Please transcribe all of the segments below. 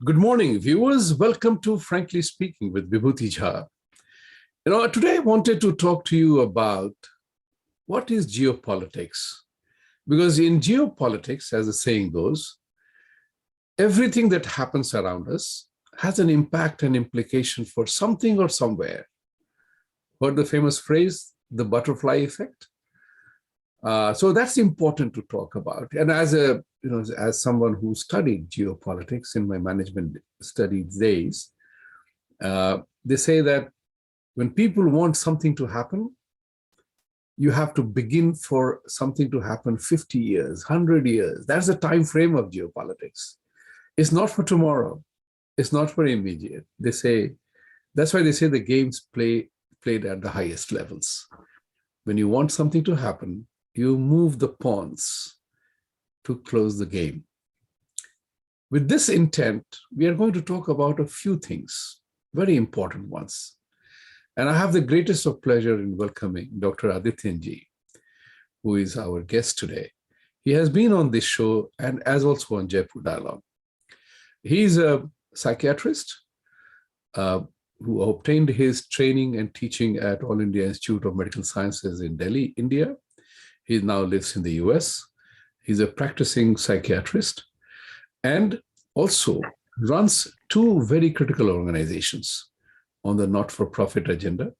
Good morning, viewers. Welcome to Frankly Speaking with Vibhuti Jha. Today I wanted to talk to you about what is geopolitics. Because in geopolitics, as the saying goes, everything that happens around us has an impact and implication for something or somewhere. Heard the famous phrase, the butterfly effect? So that's important to talk about. And as someone who studied geopolitics in my management studies days, they say that when people want something to happen, you have to begin for something to happen 50 years, 100 years. That's the time frame of geopolitics. It's not for tomorrow. It's not for immediate. That's why they say the game's played at the highest levels. When you want something to happen, you move the pawns to close the game. With this intent, we are going to talk about a few things, very important ones. And I have the greatest of pleasure in welcoming Dr. Adityanjee, who is our guest today. He has been on this show and as also on Jaipur Dialogue. He's a psychiatrist who obtained his training and teaching at All India Institute of Medical Sciences in Delhi, India. He now lives in the US. He's a practicing psychiatrist and also runs two very critical organizations on the not-for-profit agenda.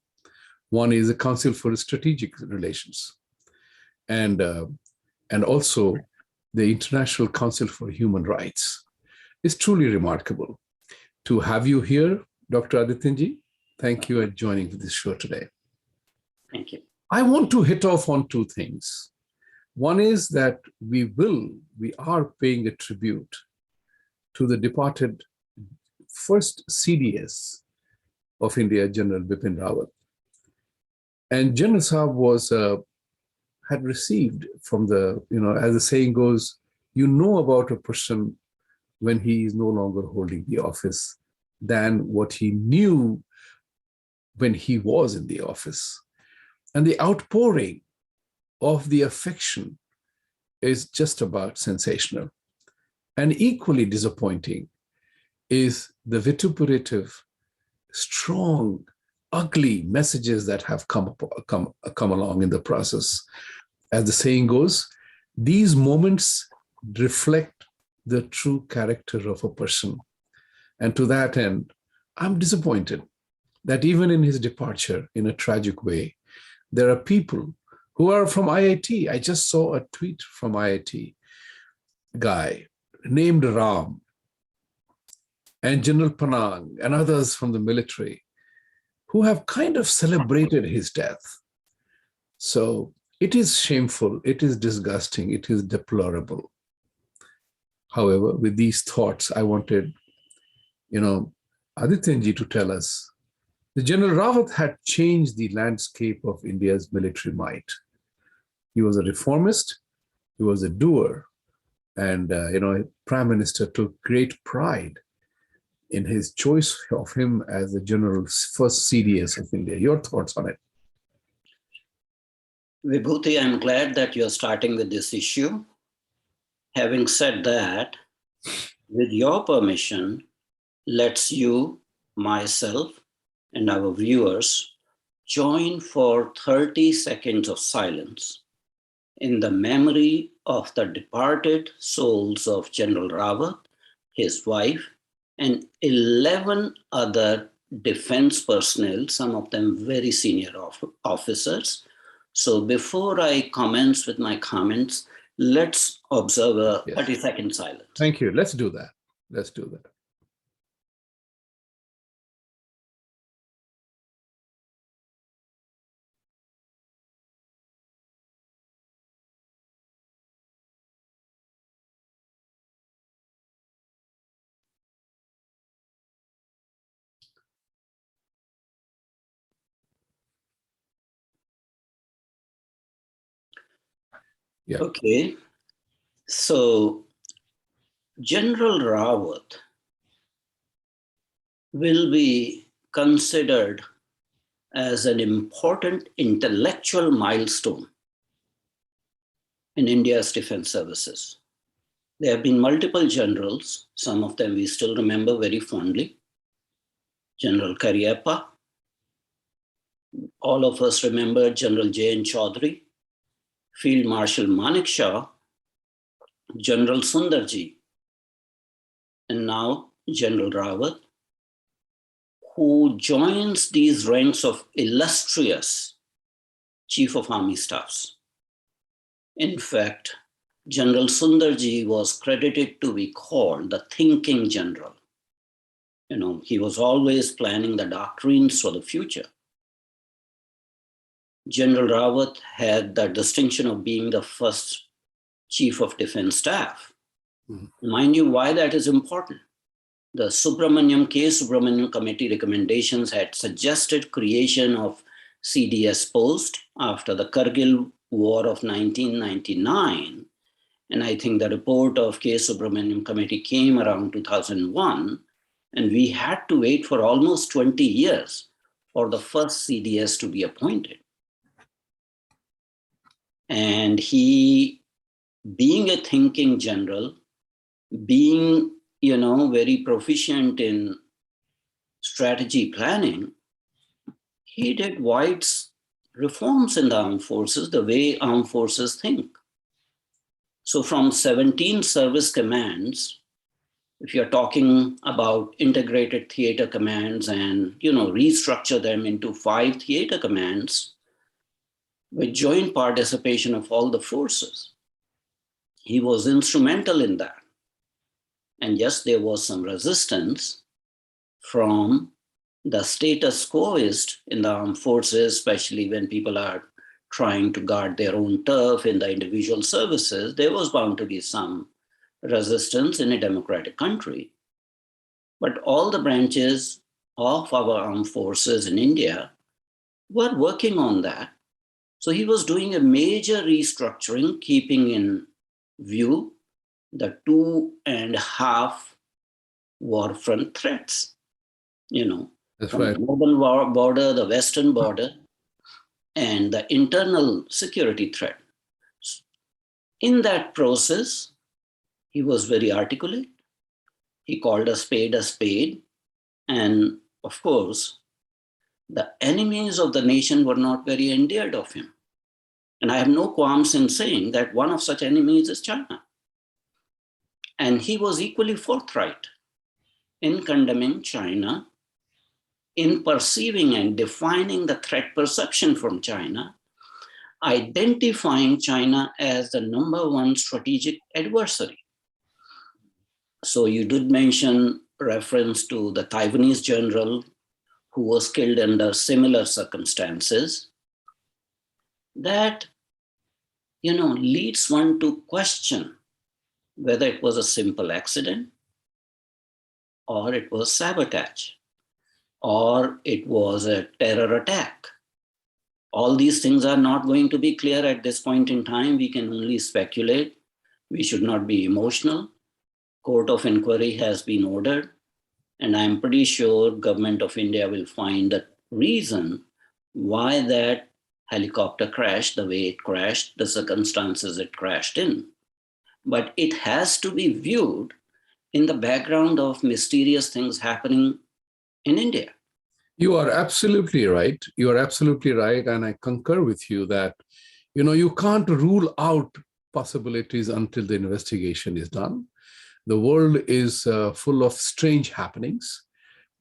One is the Council for Strategic Relations and also the International Council for Human Rights. It's truly remarkable to have you here, Dr. Adityanjee. Thank you for joining this show today. Thank you. I want to hit off on two things. One is that we are paying a tribute to the departed first CDS of India, General Bipin Rawat. And General Saab had received from as the saying goes, you know about a person when he is no longer holding the office than what he knew when he was in the office. And the outpouring of the affection is just about sensational. And equally disappointing is the vituperative, strong, ugly messages that have come along in the process. As the saying goes, these moments reflect the true character of a person. And to that end, I'm disappointed that even in his departure, in a tragic way, there are people who are from IIT. I just saw a tweet from IIT guy named Ram and General Panang and others from the military who have kind of celebrated his death. So it is shameful, it is disgusting, it is deplorable. However, with these thoughts, I wanted, Adityanjee to tell us, the General Rawat had changed the landscape of India's military might. He was a reformist, he was a doer, and Prime Minister took great pride in his choice of him as the General's first CDS of India. Your thoughts on it? Vibhuti, I'm glad that you're starting with this issue. Having said that, with your permission, let's you, myself, and our viewers join for 30 seconds of silence in the memory of the departed souls of General Rawat, his wife, and 11 other defense personnel, some of them very senior officers. So before I commence with my comments, let's observe a 30-second silence. Thank you. Let's do that. Let's do that. Yeah. Okay, so General Rawat will be considered as an important intellectual milestone in India's defense services. There have been multiple generals, some of them we still remember very fondly. General Cariappa. All of us remember General J.N. Chaudhary, Field Marshal Manekshaw, General Sundarji, and now General Rawat, who joins these ranks of illustrious Chief of Army Staffs. In fact, General Sundarji was credited to be called the thinking general. He was always planning the doctrines for the future. General Rawat had the distinction of being the first Chief of Defense Staff. Mind you, why that is important. The Subramaniam Committee recommendations had suggested creation of CDS post after the Kargil War of 1999. And I think the report of K. Subramaniam Committee came around 2001, and we had to wait for almost 20 years for the first CDS to be appointed. And he, being a thinking general, being, very proficient in strategy planning, he did wide reforms in the armed forces, the way armed forces think. So from 17 service commands, if you're talking about integrated theater commands and, restructure them into 5 theater commands with joint participation of all the forces, he was instrumental in that. And yes, there was some resistance from the status quoist in the armed forces, especially when people are trying to guard their own turf in the individual services. There was bound to be some resistance in a democratic country. But all the branches of our armed forces in India were working on that. So he was doing a major restructuring, keeping in view the 2.5 warfront threats, That's from right. the northern border, the western border, and the internal security threat. In that process, he was very articulate. He called a spade a spade. And of course, the enemies of the nation were not very endeared of him. And I have no qualms in saying that one of such enemies is China. And he was equally forthright in condemning China, in perceiving and defining the threat perception from China, identifying China as the #1 strategic adversary. So you did mention reference to the Taiwanese general who was killed under similar circumstances. That, leads one to question whether it was a simple accident, or it was sabotage, or it was a terror attack. All these things are not going to be clear at this point in time. We can only speculate. We should not be emotional. Court of inquiry has been ordered, and I'm pretty sure Government of India will find a reason why that helicopter crashed the way it crashed, the circumstances it crashed in. But it has to be viewed in the background of mysterious things happening in India. You are absolutely right. You are absolutely right. And I concur with you that, you can't rule out possibilities until the investigation is done. The world is full of strange happenings.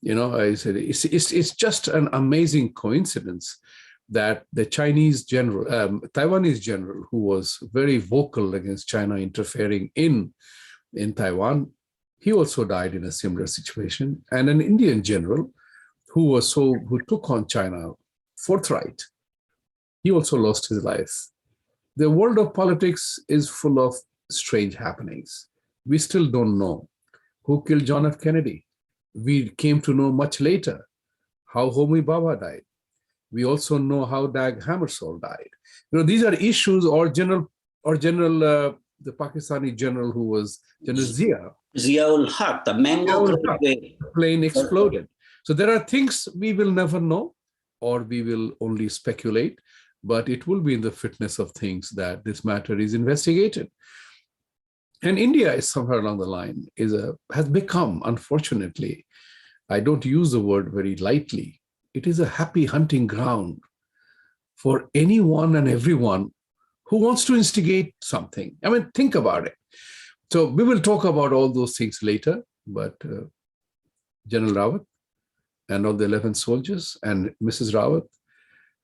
I said it's just an amazing coincidence that the Chinese general, Taiwanese general, who was very vocal against China interfering in Taiwan, he also died in a similar situation. And an Indian general who took on China forthright, he also lost his life. The world of politics is full of strange happenings. We still don't know who killed John F. Kennedy. We came to know much later how Homi Bhabha died. We also know how Dag Hammarskjöld died. These are issues, or the Pakistani general who was General Zia. Zia-ul Haq, the mango plane exploded. So there are things we will never know, or we will only speculate, but it will be in the fitness of things that this matter is investigated. And India is somewhere along the line has become, unfortunately, I don't use the word very lightly, it is a happy hunting ground for anyone and everyone who wants to instigate something. I mean, think about it. So we will talk about all those things later, but General Rawat and all the 11 soldiers and Mrs. Rawat,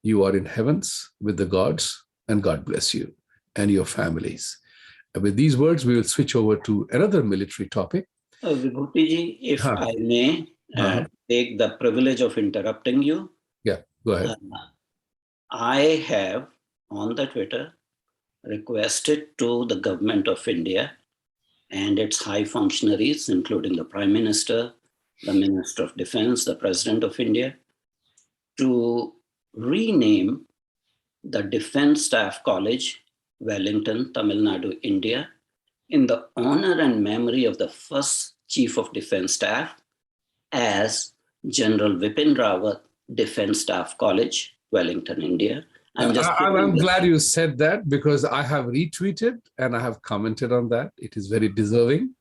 you are in heavens with the gods, and God bless you and your families. And with these words, we will switch over to another military topic. Vibhuti, if Huh. I may take the privilege of interrupting you. Yeah, go ahead. I have on the Twitter requested to the government of India and its high functionaries, including the Prime Minister, the Minister of Defense, the President of India, to rename the Defense Staff College, Wellington, Tamil Nadu, India, in the honor and memory of the first Chief of Defense Staff as General Vipin Rawat, Defense Staff College, Wellington, India. I'm glad you said that, because I have retweeted and I have commented on that. It is very deserving.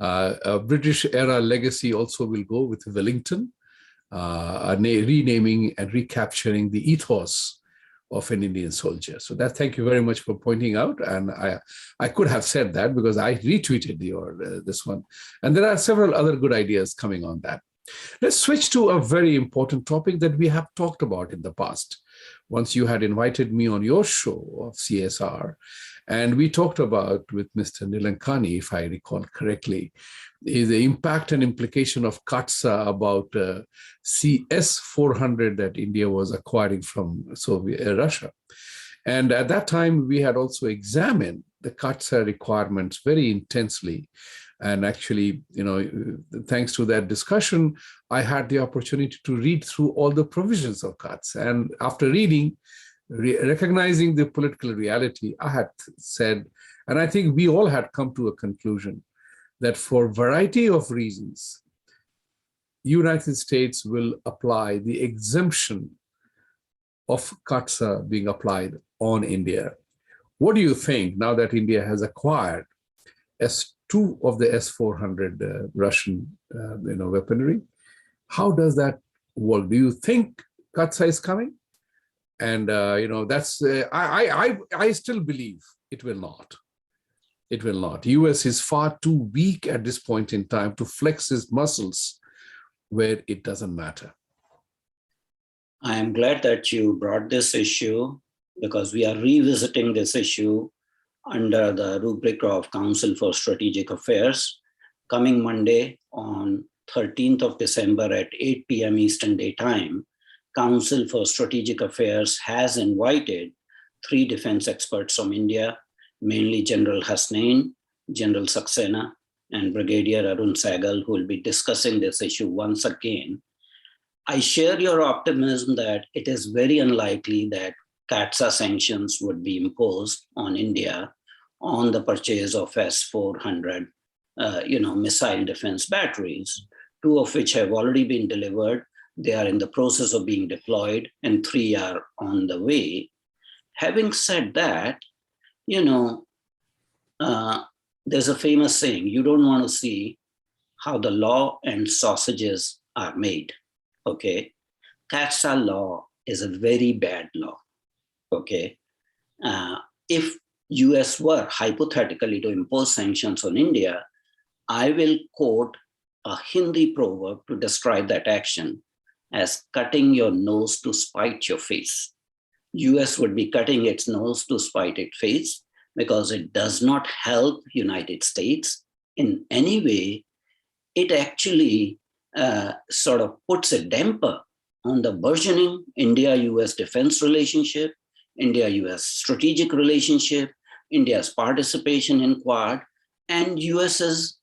A British era legacy also will go with Wellington, renaming and recapturing the ethos of an Indian soldier. So thank you very much for pointing out. And I could have said that because I retweeted this one. And there are several other good ideas coming on that. Let's switch to a very important topic that we have talked about in the past. Once you had invited me on your show of CSR, and we talked about with Mr. Nilankani, if I recall correctly, is the impact and implication of CATSA about CS-400 that India was acquiring from Russia. And at that time, we had also examined the CATSA requirements very intensely. And actually, thanks to that discussion, I had the opportunity to read through all the provisions of CATSA. And after reading, recognizing the political reality, I had said, and I think we all had come to a conclusion, that for a variety of reasons, United States will apply the exemption of CATSA being applied on India. What do you think now that India has acquired S2 of the S-400 Russian weaponry? How does that work? Do you think CATSA is coming? And that's I still believe it will not. It will not. US is far too weak at this point in time to flex its muscles where it doesn't matter. I am glad that you brought this issue, because we are revisiting this issue under the rubric of Council for Strategic Affairs. Coming Monday on 13th of December at 8 p.m. Eastern Day Time, Council for Strategic Affairs has invited 3 defense experts from India, mainly General Hasnain, General Saxena, and Brigadier Arun Sehgal, who will be discussing this issue once again. I share your optimism that it is very unlikely that CATSA sanctions would be imposed on India on the purchase of S-400, missile defense batteries, 2 of which have already been delivered. They are in the process of being deployed, and 3 are on the way. Having said that, there's a famous saying, you don't want to see how the law and sausages are made, okay? CATSA law is a very bad law, okay? If US were hypothetically to impose sanctions on India, I will quote a Hindi proverb to describe that action as cutting your nose to spite your face. US would be cutting its nose to spite its face, because it does not help United States in any way. It actually sort of puts a damper on the burgeoning India-US defense relationship, India-US strategic relationship, India's participation in Quad, and US's,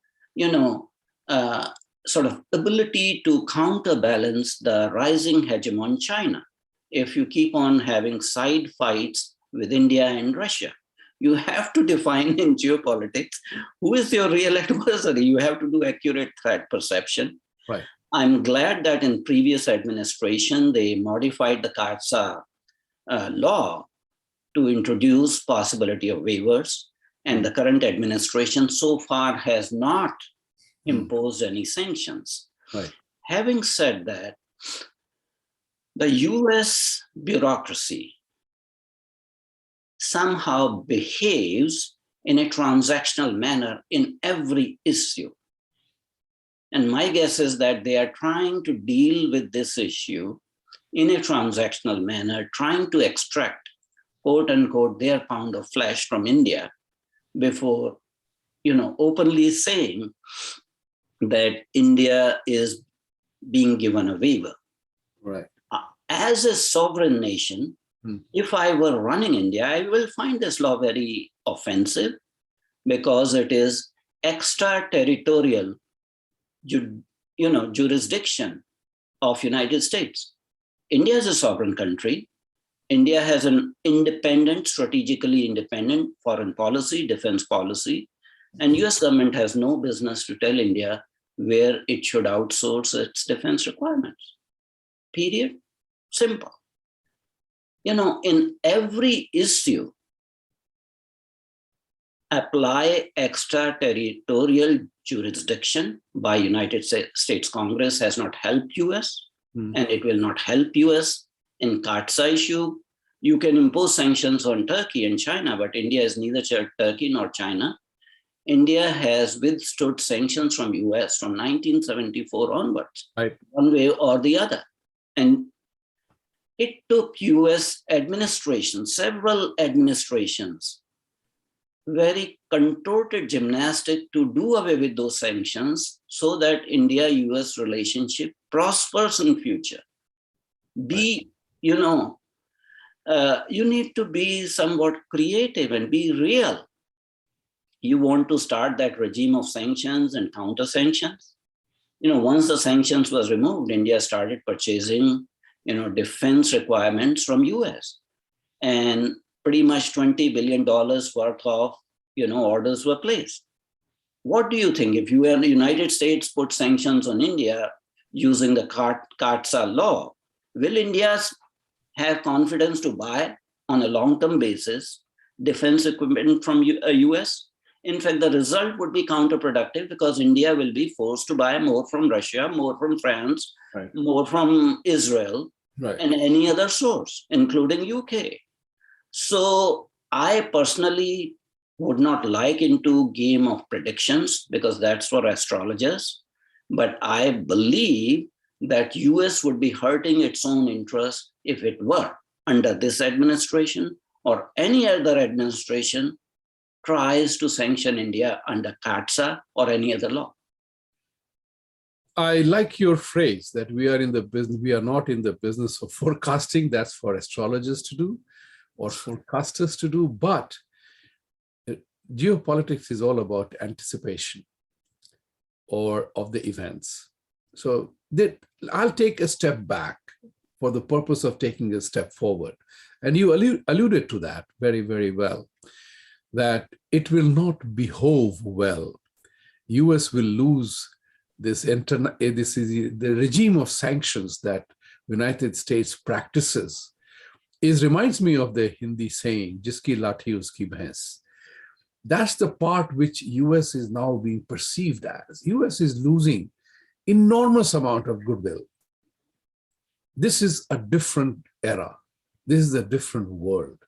sort of ability to counterbalance the rising hegemon China. If you keep on having side fights with India and Russia, you have to define in geopolitics who is your real adversary. You have to do accurate threat perception. Right. I'm glad that in previous administration, they modified the CATSA law to introduce possibility of waivers. And the current administration so far has not imposed any sanctions. Right. Having said that, the US bureaucracy somehow behaves in a transactional manner in every issue. And my guess is that they are trying to deal with this issue in a transactional manner, trying to extract, quote unquote, their pound of flesh from India before, openly saying that India is being given a waiver. Right. As a sovereign nation, if I were running India, I will find this law very offensive because it is extraterritorial, jurisdiction of United States. India is a sovereign country. India has an independent, strategically independent foreign policy, defense policy, and US government has no business to tell India where it should outsource its defense requirements. Period. Simple. In every issue, apply extraterritorial jurisdiction by United States Congress has not helped US, and it will not help US. In CAATSA issue, you can impose sanctions on Turkey and China, but India is neither Turkey nor China. India has withstood sanctions from US from 1974 onwards, Right. one way or the other. And it took US administration, several administrations, very contorted gymnastic to do away with those sanctions so that India-US relationship prospers in future. You need to be somewhat creative and be real. You want to start that regime of sanctions and counter sanctions. Once the sanctions was removed, India started purchasing, defense requirements from US. And pretty much $20 billion worth of, orders were placed. What do you think if you and the United States put sanctions on India using the CAATSA law? Will India have confidence to buy on a long-term basis defense equipment from US? In fact, the result would be counterproductive because India will be forced to buy more from Russia, more from France, Right. more from Israel, Right. and any other source, including UK. So I personally would not like into game of predictions because that's for astrologers. But I believe that US would be hurting its own interest if it were under this administration or any other administration tries to sanction India under CAATSA or any other law. I like your phrase that we are not in the business of forecasting. That's for astrologers to do or forecasters to do. But geopolitics is all about anticipation of the events. So I'll take a step back for the purpose of taking a step forward. And you alluded to that very, very well, that it will not behove well. US will lose this is the regime of sanctions that United States practices. Reminds me of the Hindi saying, "Jiski lathi uski bhais." That's the part which US is now being perceived as. US is losing enormous amount of goodwill. This is a different era. This is a different world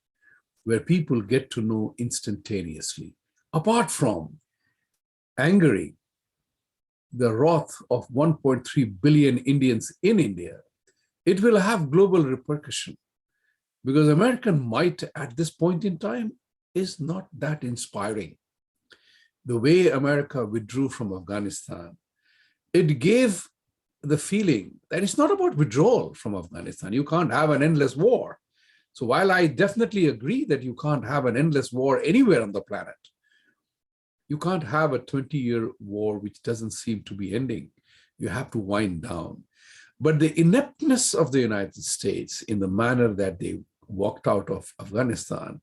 where people get to know instantaneously. Apart from angering the wrath of 1.3 billion Indians in India, it will have global repercussion because American might at this point in time is not that inspiring. The way America withdrew from Afghanistan, it gave the feeling that it's not about withdrawal from Afghanistan. You can't have an endless war. So while I definitely agree that you can't have an endless war anywhere on the planet, you can't have a 20-year war which doesn't seem to be ending. You have to wind down. But the ineptness of the United States in the manner that they walked out of Afghanistan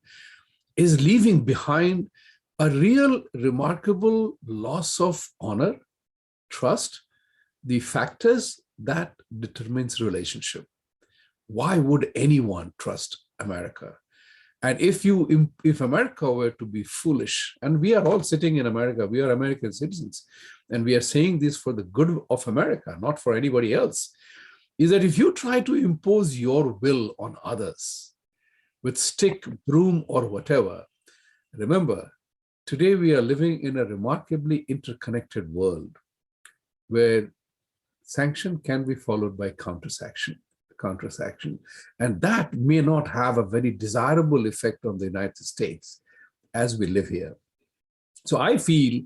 is leaving behind a real remarkable loss of honor, trust, the factors that determines relationship. Why would anyone trust America? And if America were to be foolish, and we are all sitting in America, we are American citizens, and we are saying this for the good of America, not for anybody else, is that if you try to impose your will on others with stick, broom, or whatever, remember, today we are living in a remarkably interconnected world where sanction can be followed by counter-sanction, and that may not have a very desirable effect on the United States as we live here. So I feel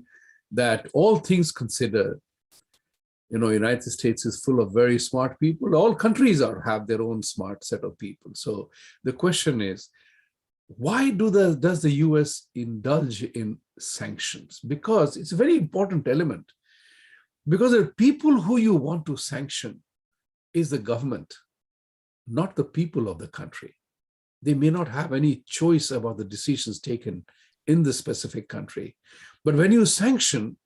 that all things considered, United States is full of very smart people. All countries have their own smart set of people. So the question is, why does the US indulge in sanctions? Because it's a very important element. Because the people who you want to sanction is the government, not the people of the country. They may not have any choice about the decisions taken in the specific country. But when you sanction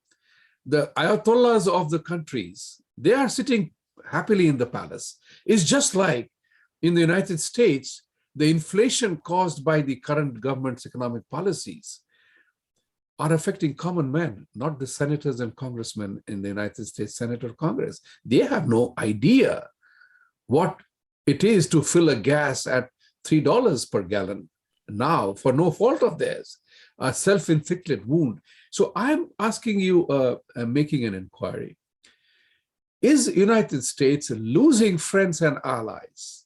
the ayatollahs of the countries, they are sitting happily in the palace. It's just like in the United States, the inflation caused by the current government's economic policies are affecting common men, not the senators and congressmen in the United States Senate or Congress. They have no idea what it is to fill a gas at $3 per gallon now for no fault of theirs, a self-inflicted wound. So I'm asking you, making an inquiry. Is the United States losing friends and allies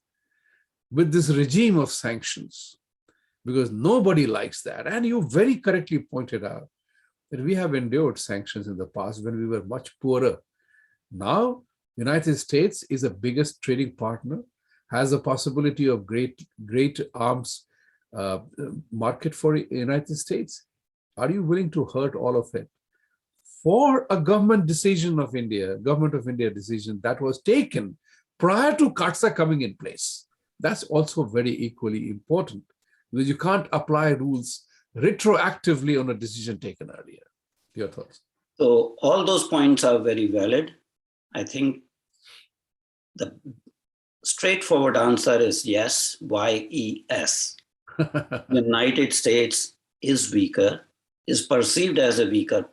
with this regime of sanctions? Because nobody likes that. And you very correctly pointed out that we have endured sanctions in the past when we were much poorer. Now, the United States is the biggest trading partner, has a possibility of great arms market for the United States. Are you willing to hurt all of it for a government of India decision that was taken prior to CAATSA coming in place? That's also very equally important, because you can't apply rules retroactively on a decision taken earlier. Your thoughts? So all those points are very valid. I think the straightforward answer is yes, YES. The United States is weaker, is perceived as a weaker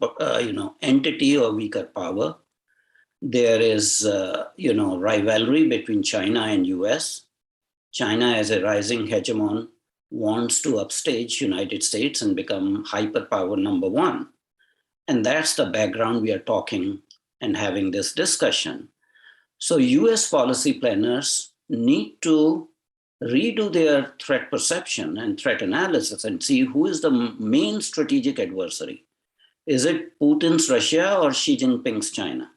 entity or weaker power. There is rivalry between China and US. China, as a rising hegemon, wants to upstage United States and become hyperpower number one. And that's the background we are talking and having this discussion. So US policy planners need to redo their threat perception and threat analysis and see who is the main strategic adversary. Is it Putin's Russia or Xi Jinping's China?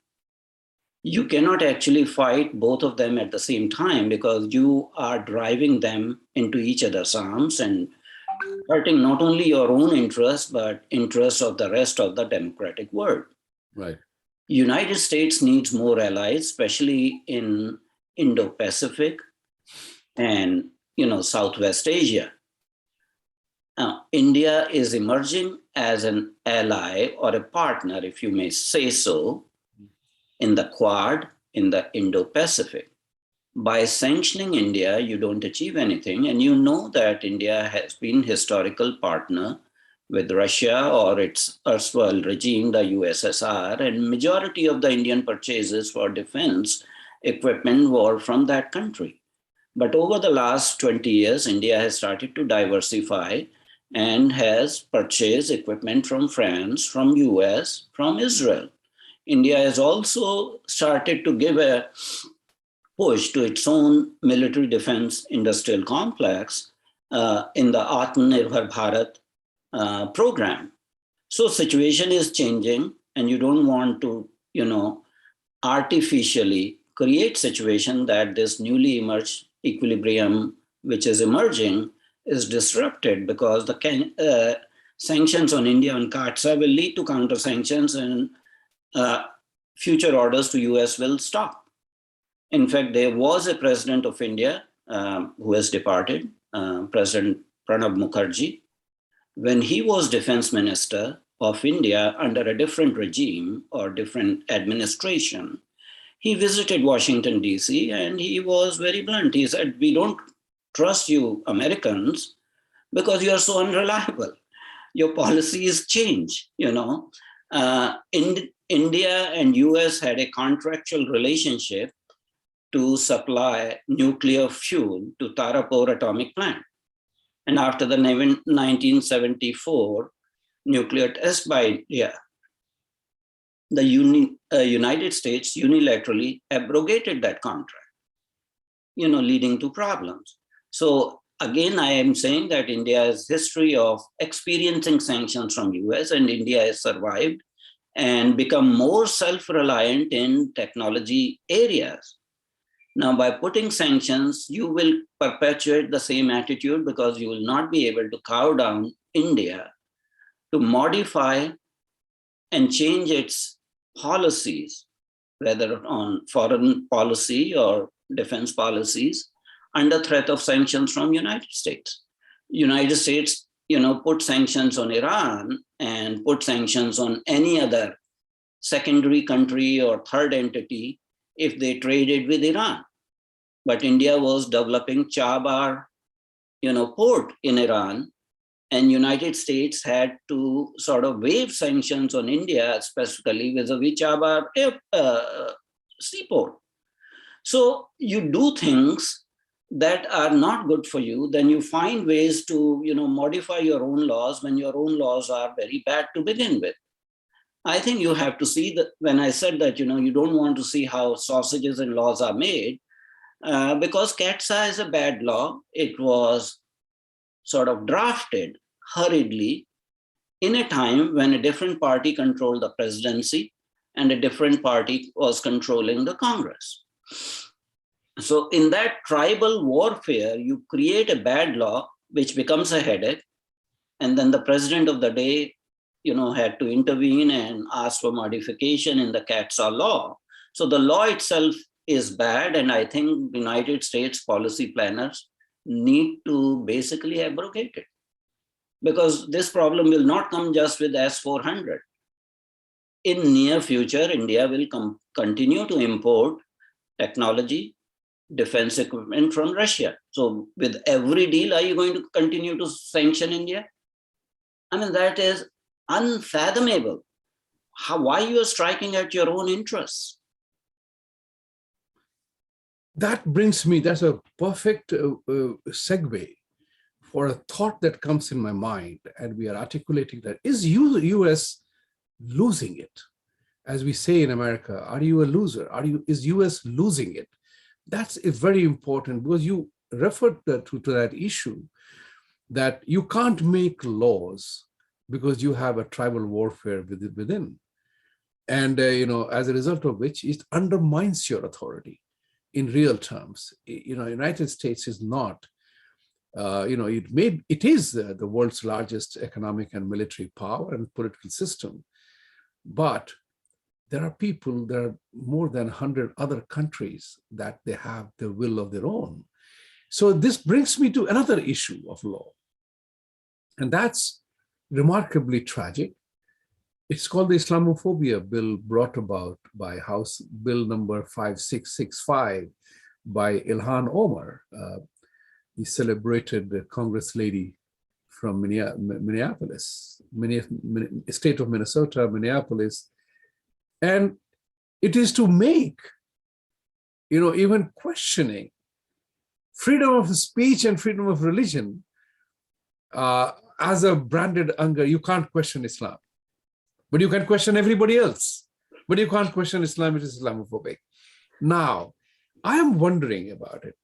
You cannot actually fight both of them at the same time, because you are driving them into each other's arms and hurting not only your own interests, but interests of the rest of the democratic world. Right. United States needs more allies, especially in Indo-Pacific and Southwest Asia. Now, India is emerging as an ally or a partner, if you may say so, in the Quad, in the Indo-Pacific. By sanctioning India, you don't achieve anything. And you know that India has been historical partner with Russia or its erstwhile regime, the USSR, and majority of the Indian purchases for defense equipment were from that country. But over the last 20 years, India has started to diversify and has purchased equipment from France, from US, from Israel. India has also started to give a push to its own military defense industrial complex in the Atmanirbhar Bharat program. So situation is changing, and you don't want to, artificially create situation that this newly emerged equilibrium, which is emerging, is disrupted, because the sanctions on India and CAATSA will lead to counter sanctions, and future orders to US will stop. In fact, there was a president of India who has departed, President Pranab Mukherjee. When he was defense minister of India under a different regime or different administration, he visited Washington, DC, and he was very blunt. He said, we don't trust you Americans because you are so unreliable. Your policies change, India and US had a contractual relationship to supply nuclear fuel to Tarapur atomic plant. And after the 1974 nuclear test by India, the United States unilaterally abrogated that contract, leading to problems. So again, I am saying that India's history of experiencing sanctions from US, and India has survived and become more self-reliant in technology areas. Now, by putting sanctions, you will perpetuate the same attitude, because you will not be able to cow down India to modify and change its policies, whether on foreign policy or defense policies, under threat of sanctions from United States. United States, put sanctions on Iran and put sanctions on any other secondary country or third entity if they traded with Iran. But India was developing Chabar, port in Iran, and United States had to sort of waive sanctions on India, specifically vis-a-vis Chabar seaport. So you do things that are not good for you, then you find ways to, modify your own laws when your own laws are very bad to begin with. I think you have to see that when I said that, you don't want to see how sausages and laws are made, because CATSA is a bad law. It was sort of drafted hurriedly in a time when a different party controlled the presidency and a different party was controlling the Congress. So in that tribal warfare, you create a bad law, which becomes a headache. And then the president of the day, had to intervene and ask for modification in the CATSA law. So the law itself is bad. And I think United States policy planners need to basically abrogate it, because this problem will not come just with S-400. In near future, India will continue to import technology, defense equipment from Russia. So with every deal, are you going to continue to sanction India? I mean, that is unfathomable. Why you are striking at your own interests? That brings me, that's a perfect segue for a thought that comes in my mind, and we are articulating that. Is US losing it? As we say in America, are you a loser? Is US losing it? That's very important, because you referred to that issue, that you can't make laws because you have a tribal warfare within. And, as a result of which, it undermines your authority in real terms. United States is not, it is the world's largest economic and military power and political system. But there are more than 100 other countries that they have the will of their own. So this brings me to another issue of law. And that's remarkably tragic. It's called the Islamophobia bill, brought about by House Bill number 5665 by Ilhan Omar, the celebrated Congress lady from Minneapolis, state of Minnesota, Minneapolis. And it is to make, even questioning freedom of speech and freedom of religion as a branded anger. You can't question Islam, but you can question everybody else. But you can't question Islam, it is Islamophobic. Now, I am wondering about it.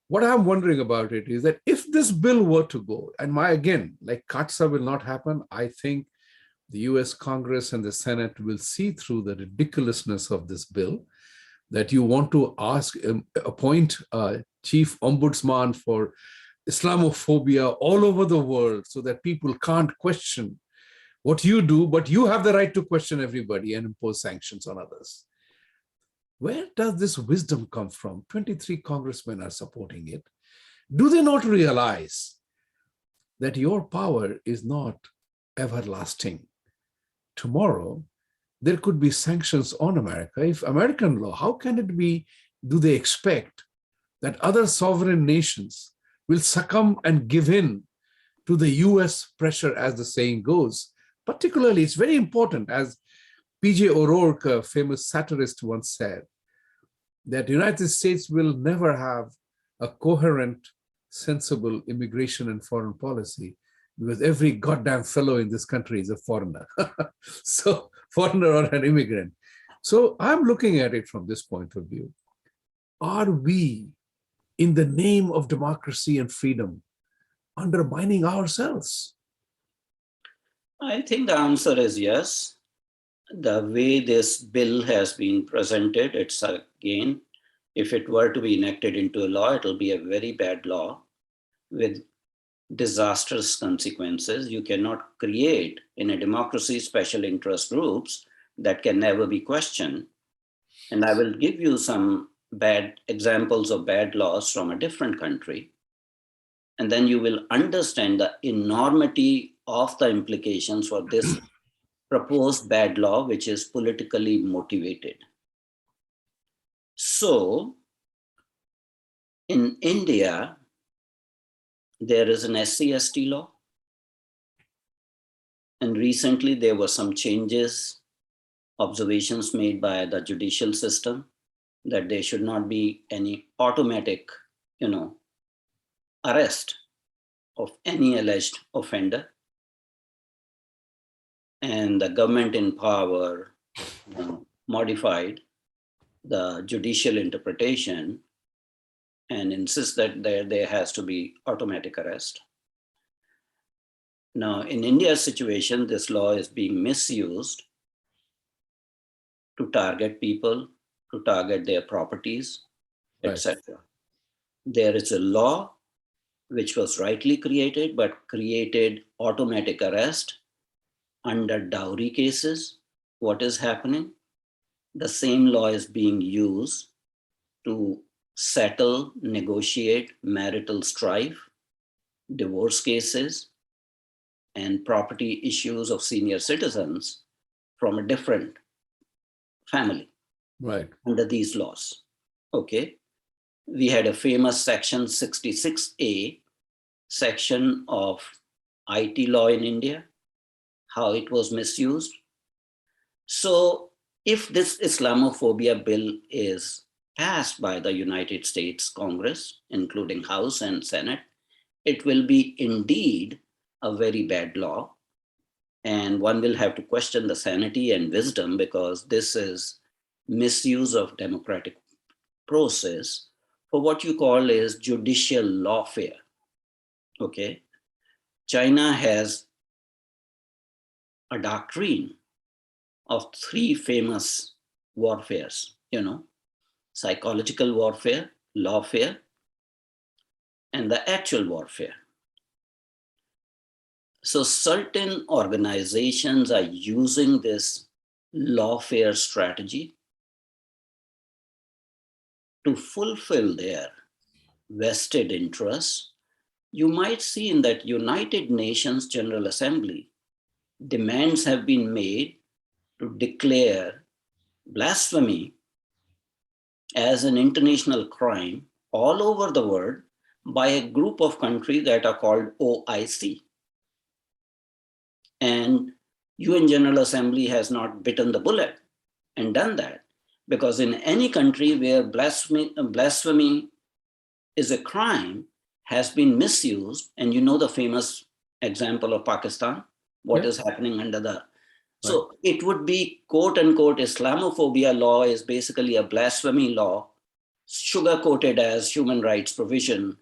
What I'm wondering about it is that if this bill were to go, and again, like CATSA will not happen, I think the US Congress and the Senate will see through the ridiculousness of this bill, that you want to appoint a chief ombudsman for Islamophobia all over the world, so that people can't question what you do, but you have the right to question everybody and impose sanctions on others. Where does this wisdom come from? 23 congressmen are supporting it. Do they not realize that your power is not everlasting? Tomorrow, there could be sanctions on America. If American law, how can it be, do they expect that other sovereign nations will succumb and give in to the US pressure, as the saying goes. Particularly, it's very important, as P.J. O'Rourke, a famous satirist, once said, that the United States will never have a coherent, sensible immigration and foreign policy because every goddamn fellow in this country is a foreigner. So, foreigner or an immigrant. So I'm looking at it from this point of view. Are we, in the name of democracy and freedom, undermining ourselves? I think the answer is yes. The way this bill has been presented, it's again, if it were to be enacted into a law, it'll be a very bad law with disastrous consequences. You cannot create in a democracy special interest groups that can never be questioned. And I will give you some bad examples of bad laws from a different country. And then you will understand the enormity of the implications for this proposed bad law, which is politically motivated. So in India, there is an SC/ST law. And recently there were some changes, observations made by the judicial system that there should not be any automatic, arrest of any alleged offender. And the government in power modified the judicial interpretation and insists that there has to be automatic arrest. Now, in India's situation, this law is being misused to target people, to target their properties, Right. etc. There is a law which was rightly created, but created automatic arrest under dowry cases. What is happening? The same law is being used to settle, negotiate marital strife, divorce cases, and property issues of senior citizens from a different family. Right. Under these laws. Okay. We had a famous section 66A section of IT law in India, how it was misused. So if this Islamophobia bill is passed by the United States Congress, including House and Senate, it will be indeed a very bad law. And one will have to question the sanity and wisdom, because this is misuse of democratic process for what you call is judicial lawfare. Okay. China has a doctrine of three famous warfares, psychological warfare, lawfare, and the actual warfare. So certain organizations are using this lawfare strategy to fulfill their vested interests. You might see in that United Nations General Assembly, demands have been made to declare blasphemy as an international crime all over the world by a group of countries that are called OIC. And UN General Assembly has not bitten the bullet and done that, because in any country where blasphemy is a crime has been misused, and the famous example of Pakistan, what is happening under the... So it would be quote unquote Islamophobia law is basically a blasphemy law, sugar-coated as human rights provision,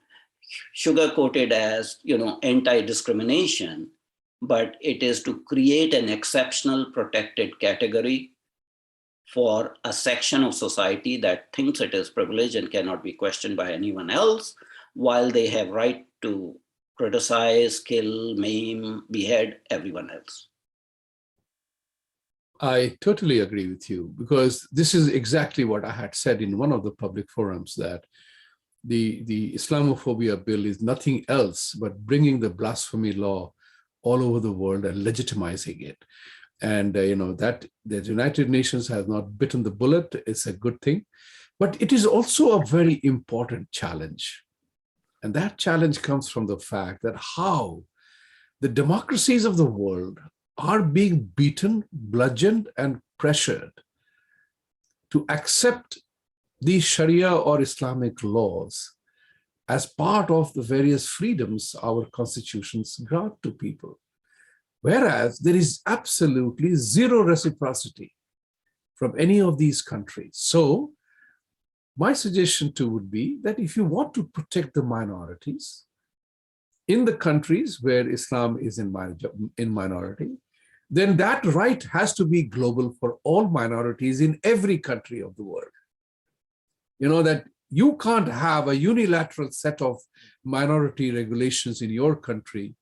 sugar-coated as, anti-discrimination, but it is to create an exceptional protected category for a section of society that thinks it is privileged and cannot be questioned by anyone else, while they have right to criticize, kill, maim, behead everyone else. I totally agree with you, because this is exactly what I had said in one of the public forums, that the Islamophobia bill is nothing else but bringing the blasphemy law all over the world and legitimizing it. And that the United Nations has not bitten the bullet is a good thing, but it is also a very important challenge. And that challenge comes from the fact that how the democracies of the world are being beaten, bludgeoned, and pressured to accept these Sharia or Islamic laws as part of the various freedoms our constitutions grant to people. Whereas there is absolutely zero reciprocity from any of these countries. So my suggestion too would be that if you want to protect the minorities in the countries where Islam is in minority, then that right has to be global for all minorities in every country of the world. You know, that you can't have a unilateral set of minority regulations in your country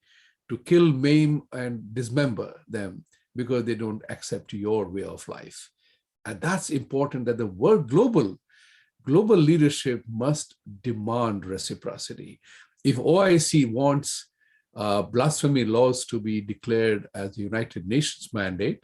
to kill, maim, and dismember them because they don't accept your way of life. And that's important, that the world global leadership must demand reciprocity. If OIC wants blasphemy laws to be declared as the United Nations mandate,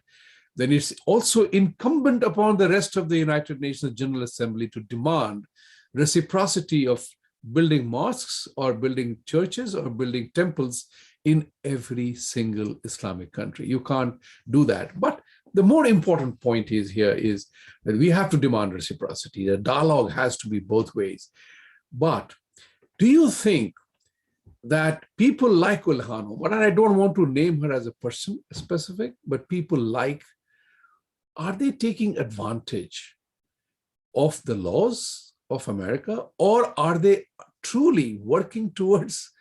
then it's also incumbent upon the rest of the United Nations General Assembly to demand reciprocity of building mosques or building churches or building temples in every single Islamic country. You can't do that. But the more important point is that we have to demand reciprocity. The dialogue has to be both ways. But do you think that people like Ulhano, but I don't want to name her as a person specific, but people like, are they taking advantage of the laws of America, or are they truly working towards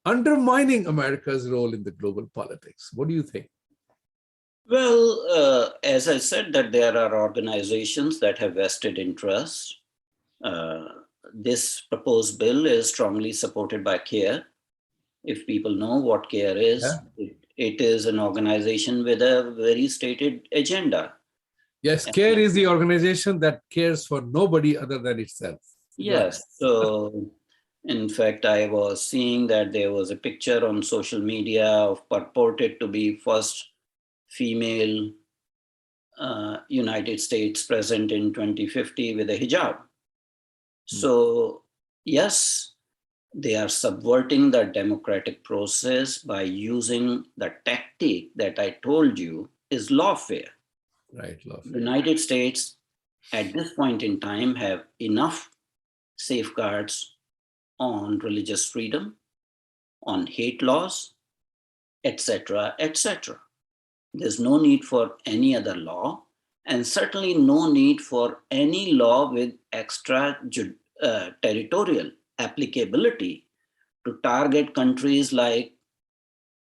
undermining America's role in the global politics? What do you think? Well, as I said, that there are organizations that have vested interest. This proposed bill is strongly supported by CARE. If people know what CARE is, Yeah. it is an organization with a very stated agenda. Yes, CARE is the organization that cares for nobody other than itself. Yes. So, in fact, I was seeing that there was a picture on social media of purported to be first female United States president in 2050 with a hijab. So, yes, they are subverting the democratic process by using the tactic that I told you is lawfare. Right, lawfare. The United States at this point in time have enough safeguards on religious freedom, on hate laws, etc., etc. There's no need for any other law, and certainly no need for any law with extra territorial applicability to target countries like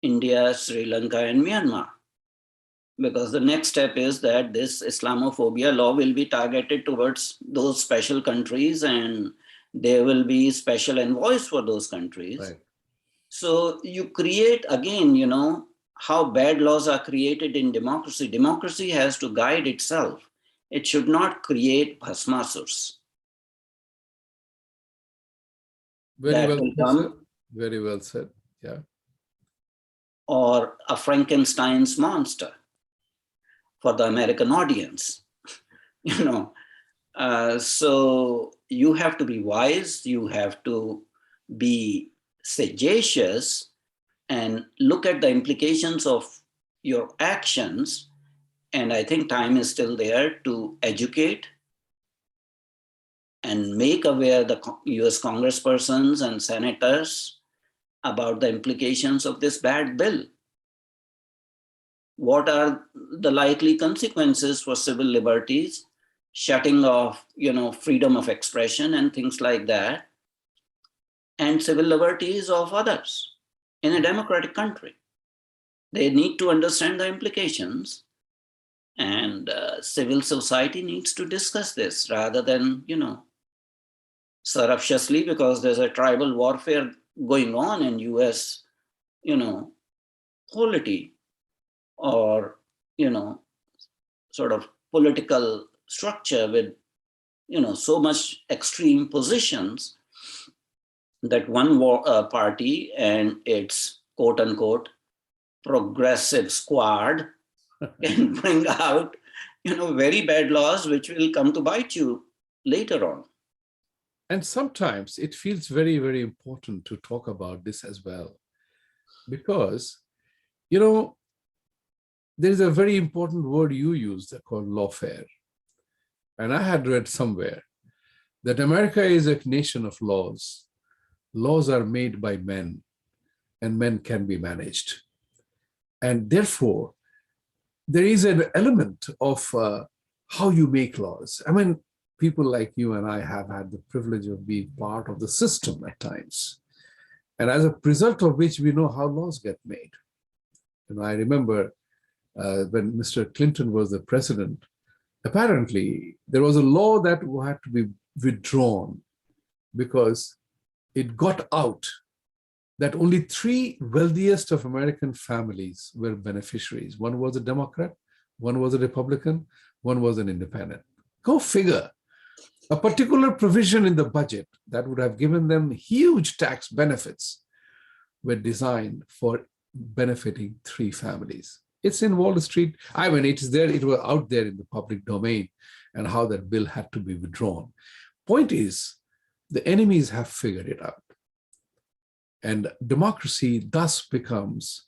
India, Sri Lanka, and Myanmar. Because the next step is that this Islamophobia law will be targeted towards those special countries, and there will be special envoys for those countries. Right. So you create, again, how bad laws are created in democracy. Democracy has to guide itself. It should not create bhasmasurs. Very well said. Very well said. Yeah. Or a Frankenstein's monster for the American audience. So you have to be wise. You have to be sagacious and look at the implications of your actions. And I think time is still there to educate and make aware the US congresspersons and senators about the implications of this bad bill. What are the likely consequences for civil liberties, shutting off, freedom of expression and things like that, and civil liberties of others in a democratic country? They need to understand the implications, and civil society needs to discuss this rather than, surreptitiously, because there's a tribal warfare going on in US, polity, or, sort of political structure with, so much extreme positions that one party and its quote unquote progressive squad can bring out, very bad laws which will come to bite you later on. And sometimes it feels very, very important to talk about this as well, because, you know, there is a very important word you used called lawfare. And I had read somewhere that America is a nation of laws. Laws are made by men, and men can be managed. And therefore, there is an element of how you make laws. I mean, people like you and I have had the privilege of being part of the system at times. And as a result of which, we know how laws get made. And I remember when Mr. Clinton was the president, apparently there was a law that had to be withdrawn because it got out that only 3 wealthiest of American families were beneficiaries. One was a Democrat, one was a Republican, one was an independent. Go figure. A particular provision in the budget that would have given them huge tax benefits were designed for benefiting 3 families. It's in Wall Street. I mean, it is there, it was out there in the public domain, and how that bill had to be withdrawn. Point is, the enemies have figured it out. And democracy thus becomes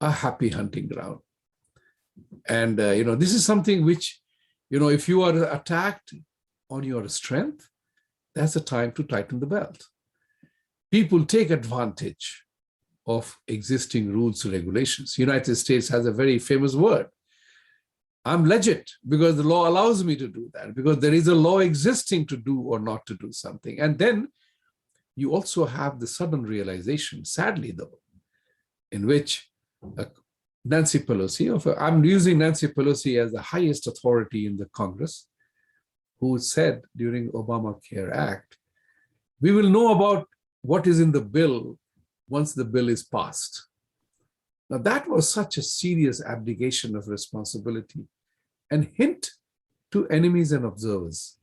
a happy hunting ground. And, this is something which, if you are attacked on your strength, that's the time to tighten the belt. People take advantage of existing rules and regulations. United States has a very famous word. I'm legit because the law allows me to do that, because there is a law existing to do or not to do something. And then you also have the sudden realization, sadly though, in which Nancy Pelosi, I'm using Nancy Pelosi as the highest authority in the Congress, who said during Obamacare Act, we will know about what is in the bill once the bill is passed. Now that was such a serious abdication of responsibility and hint to enemies and observers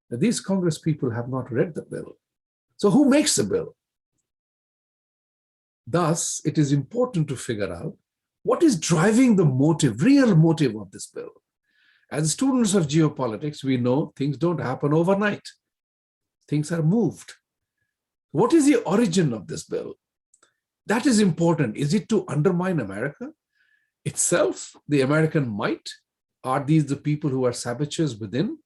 that these Congress people have not read the bill. So who makes the bill? Thus, it is important to figure out what is driving the motive, real motive of this bill. As students of geopolitics, we know things don't happen overnight. Things are moved. What is the origin of this bill? That is important. Is it to undermine America itself, the American might? Are these the people who are saboteurs within,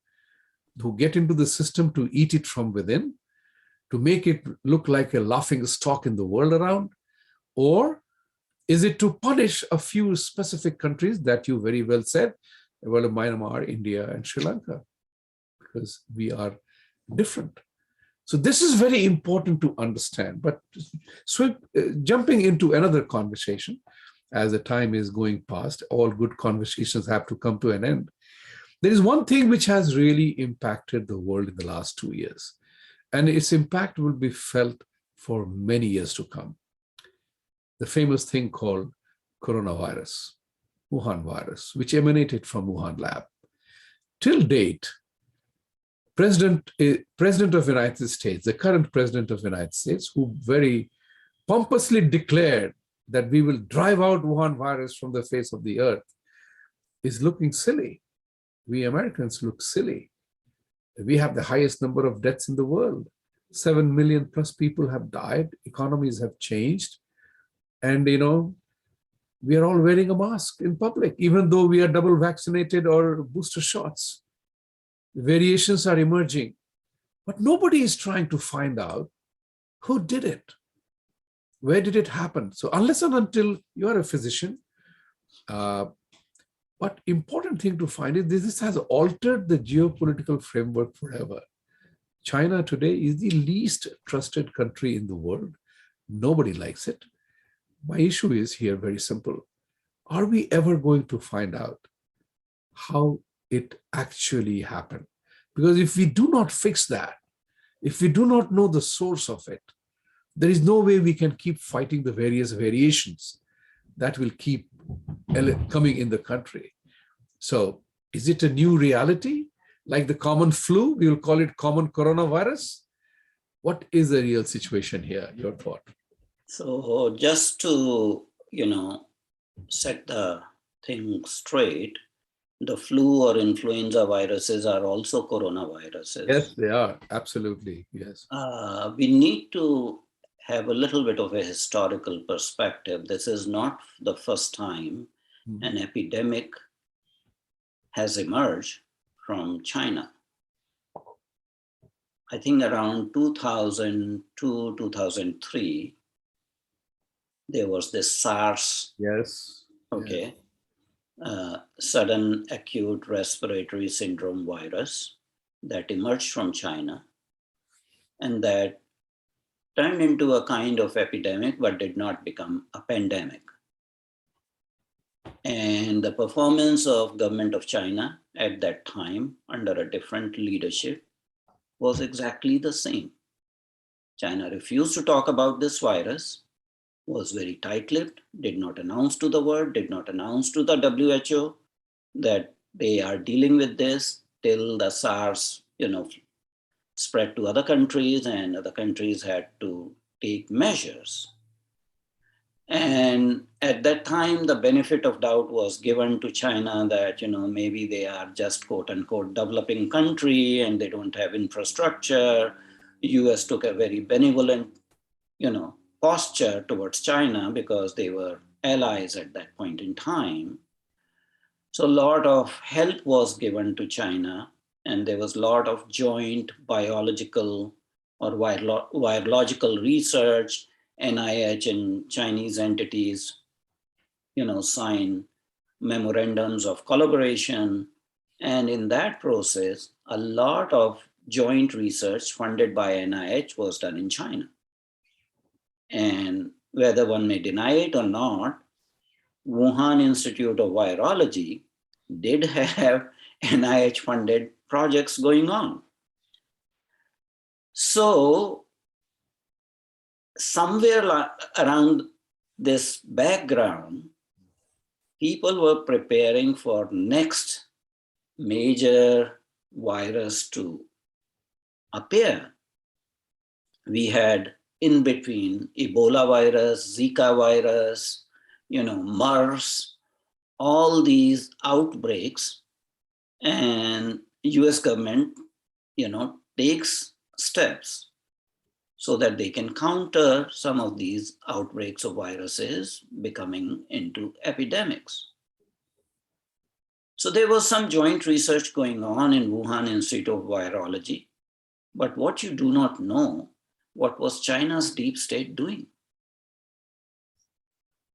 who get into the system to eat it from within, to make it look like a laughing stock in the world around? Or is it to punish a few specific countries that you very well said, well, Myanmar, India, and Sri Lanka, because we are different. So this is very important to understand. But jumping into another conversation, as the time is going past, all good conversations have to come to an end. There is one thing which has really impacted the world in the last 2 years, and its impact will be felt for many years to come. The famous thing called coronavirus, Wuhan virus, which emanated from Wuhan lab. Till date, President of the United States, the current President of the United States, who very pompously declared that we will drive out Wuhan virus from the face of the earth, is looking silly. We Americans look silly. We have the highest number of deaths in the world. 7 million plus people have died. Economies have changed. And, we are all wearing a mask in public, even though we are double vaccinated or booster shots. Variations are emerging, but nobody is trying to find out who did it. Where did it happen? So unless and until you are a physician, but important thing to find is this has altered the geopolitical framework forever. China today is the least trusted country in the world. Nobody likes it. My issue is here very simple. Are we ever going to find out how it actually happened? Because if we do not fix that, if we do not know the source of it, there is no way we can keep fighting the various variations that will keep coming in the country. So is it a new reality? Like the common flu, we will call it common coronavirus? What is the real situation here? Your thought? So just to, set the thing straight, the flu or influenza viruses are also coronaviruses. Yes, they are. Absolutely. Yes. We need to have a little bit of a historical perspective. This is not the first time Mhm. an epidemic has emerged from China. I think around 2002, 2003, there was this SARS, Yes. Yes. okay, sudden acute respiratory syndrome virus that emerged from China and that turned into a kind of epidemic but did not become a pandemic. And the performance of government of China at that time under a different leadership was exactly the same. China refused to talk about this virus, was very tight-lipped, did not announce to the world, did not announce to the WHO that they are dealing with this till the SARS, spread to other countries and other countries had to take measures. And at that time, the benefit of doubt was given to China that, maybe they are just quote unquote developing country and they don't have infrastructure. US took a very benevolent, posture towards China because they were allies at that point in time. So a lot of help was given to China and there was a lot of joint biological or virological research. NIH and Chinese entities, sign memorandums of collaboration. And in that process, a lot of joint research funded by NIH was done in China. And whether one may deny it or not, Wuhan Institute of Virology did have NIH funded projects going on. So somewhere around this background, people were preparing for next major virus to appear. We had in between Ebola virus, Zika virus, MERS, all these outbreaks, and US government, takes steps so that they can counter some of these outbreaks of viruses becoming into epidemics. So there was some joint research going on in Wuhan Institute of Virology. But what you do not know, what was China's deep state doing?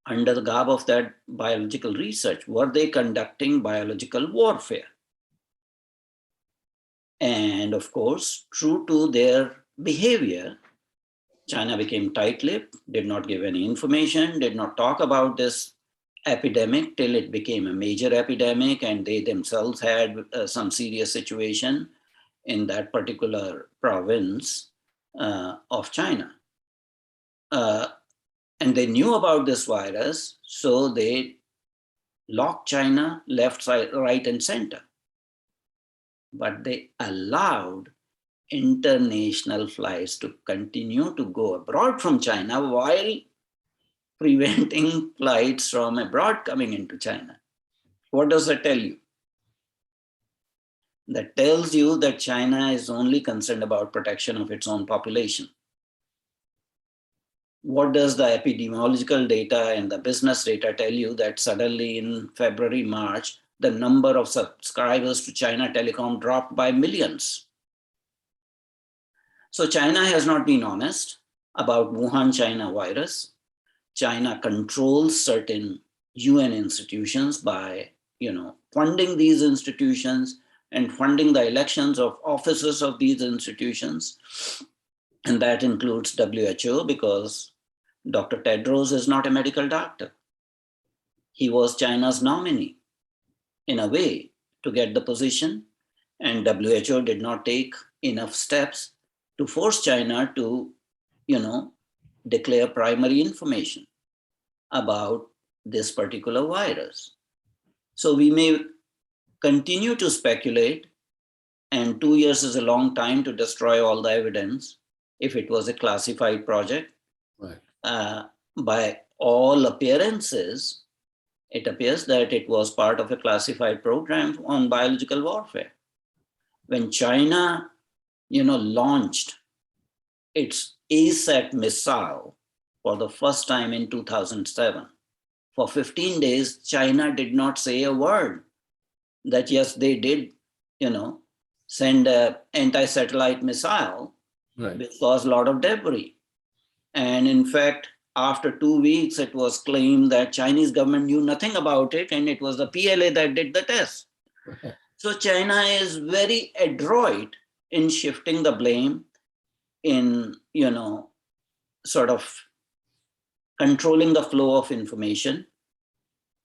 Under the garb of that biological research, were they conducting biological warfare? And of course, true to their behavior, China became tight-lipped, did not give any information, did not talk about this epidemic till it became a major epidemic and they themselves had some serious situation in that particular province of China. And they knew about this virus, so they locked China left, right, and center. But they allowed international flights to continue to go abroad from China while preventing flights from abroad coming into China. What does that tell you? That tells you that China is only concerned about protection of its own population. What does the epidemiological data and the business data tell you that suddenly in February, March, the number of subscribers to China Telecom dropped by millions? So China has not been honest about Wuhan China virus. China controls certain UN institutions by, funding these institutions and funding the elections of officers of these institutions. And that includes WHO because Dr. Tedros is not a medical doctor. He was China's nominee in a way to get the position, and WHO did not take enough steps to force China to, declare primary information about this particular virus. So we may continue to speculate, and 2 years is a long time to destroy all the evidence if it was a classified project. Right. By all appearances, It appears that it was part of a classified program on biological warfare. When China, launched its ASAT missile for the first time in 2007, for 15 days, China did not say a word that yes, they did, send an anti-satellite missile, Right. which caused a lot of debris. And in fact, after 2 weeks, it was claimed that Chinese government knew nothing about it, and it was the PLA that did the test. So China is very adroit in shifting the blame, in, sort of controlling the flow of information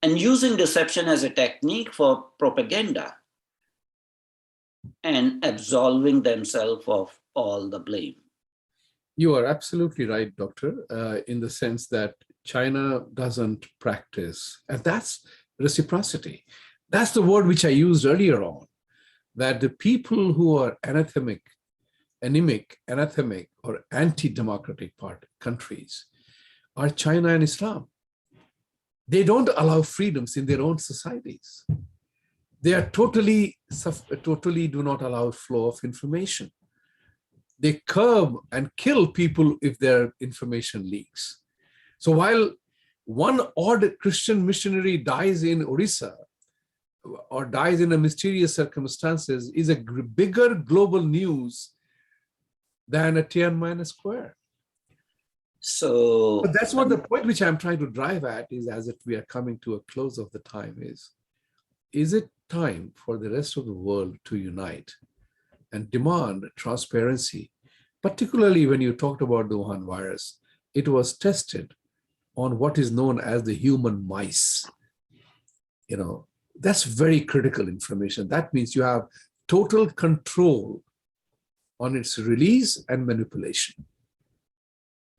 and using deception as a technique for propaganda and absolving themselves of all the blame. You are absolutely right, Doctor, in the sense that China doesn't practice, and that's reciprocity. That's the word which I used earlier on, that the people who are anemic, or anti-democratic countries are China and Islam. They don't allow freedoms in their own societies. They are totally do not allow flow of information. They curb and kill people if their information leaks. So while one odd Christian missionary dies in Orissa or dies in a mysterious circumstances is a bigger global news than a Tiananmen Square. So But that's what the point which I'm trying to drive at is, as if we are coming to a close of the time, is it time for the rest of the world to unite and demand transparency? Particularly when you talked about the Wuhan virus, it was tested on what is known as the human mice. That's very critical information. That means you have total control on its release and manipulation.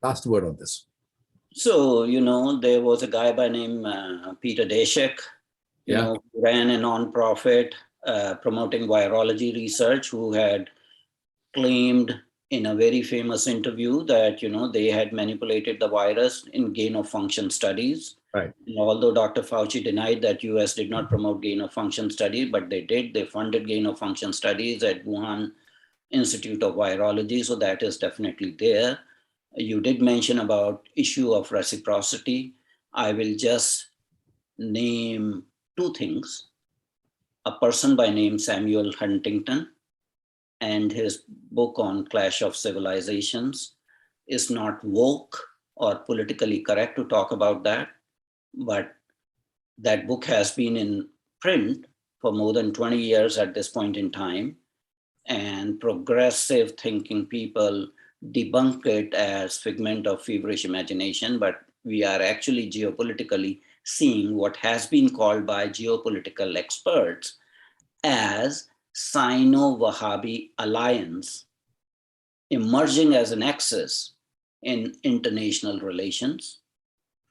Last word on this. So, there was a guy by name Peter Daszak, who ran a nonprofit promoting virology research, who had claimed in a very famous interview that, they had manipulated the virus in gain-of-function studies. Right. And although Dr. Fauci denied that US did not promote gain-of-function studies, but they did. They funded gain-of-function studies at Wuhan Institute of Virology, so that is definitely there. You did mention about issue of reciprocity. I will just name two things. A person by name Samuel Huntington, and his book on Clash of Civilizations is not woke or politically correct to talk about that, but that book has been in print for more than 20 years at this point in time, and progressive thinking people debunk it as figment of feverish imagination, but we are actually geopolitically seeing what has been called by geopolitical experts as Sino-Wahhabi alliance emerging as an axis in international relations.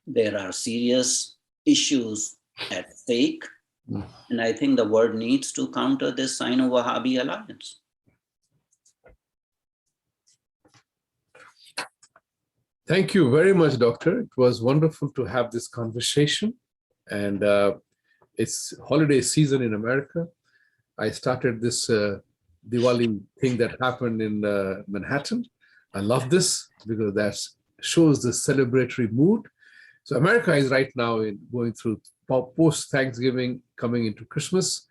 There are serious issues at stake, and I think the world needs to counter this Sino-Wahhabi alliance. Thank you very much, Doctor. It was wonderful to have this conversation. And it's holiday season in America. I started this Diwali thing that happened in Manhattan. I love this because that shows the celebratory mood. So America is right now going through post-Thanksgiving, coming into Christmas.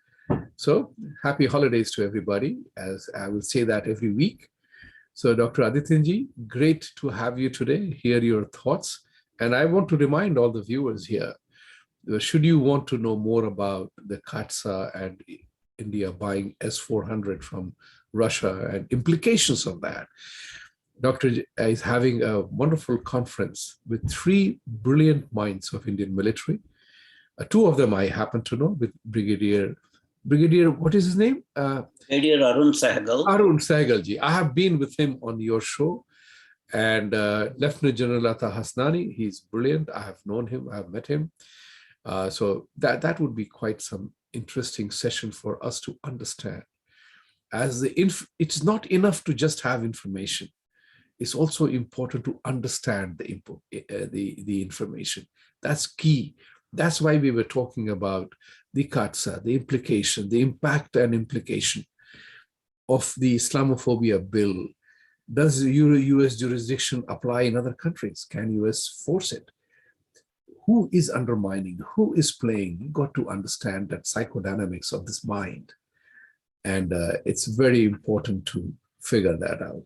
So happy holidays to everybody, as I will say that every week. So Dr. Adityanjee, great to have you today, hear your thoughts. And I want to remind all the viewers here, should you want to know more about the CATSA and India buying S-400 from Russia and implications of that, Dr. is having a wonderful conference with 3 brilliant minds of Indian military. 2 of them I happen to know, with Brigadier, what is his name? Brigadier Arun Sehgal. Arun Sehgalji. I have been with him on your show. And Lieutenant General Atta Hasnani, he's brilliant. I have known him, I have met him. So that would be quite some interesting session for us to understand. It's not enough to just have information. It's also important to understand the information. That's key That's why we were talking about the Katsa, the implication, the impact and implication of the Islamophobia bill. Does US jurisdiction apply in other countries? Can US force it? Who is undermining? Who is playing? You got to understand that psychodynamics of this mind. And it's very important to figure that out.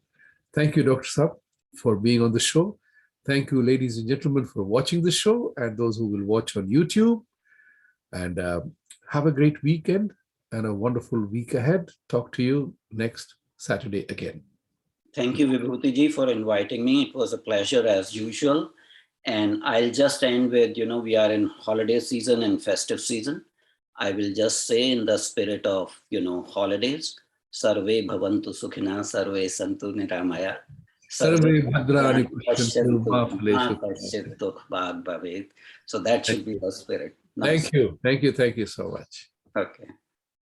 Thank you, Dr. Saab, for being on the show. Thank you, ladies and gentlemen, for watching the show, and those who will watch on YouTube. And have a great weekend and a wonderful week ahead. Talk to you next Saturday again. Thank you, Vibhuti ji, for inviting me. It was a pleasure as usual. And I'll just end with, we are in holiday season and festive season. I will just say in the spirit of, holidays, Sarve Bhavantu Sukhina, Sarve Santu Niramaya. Sarve Bhadrani So that should be the spirit. Thank you. Thank you. Thank you so much. Okay.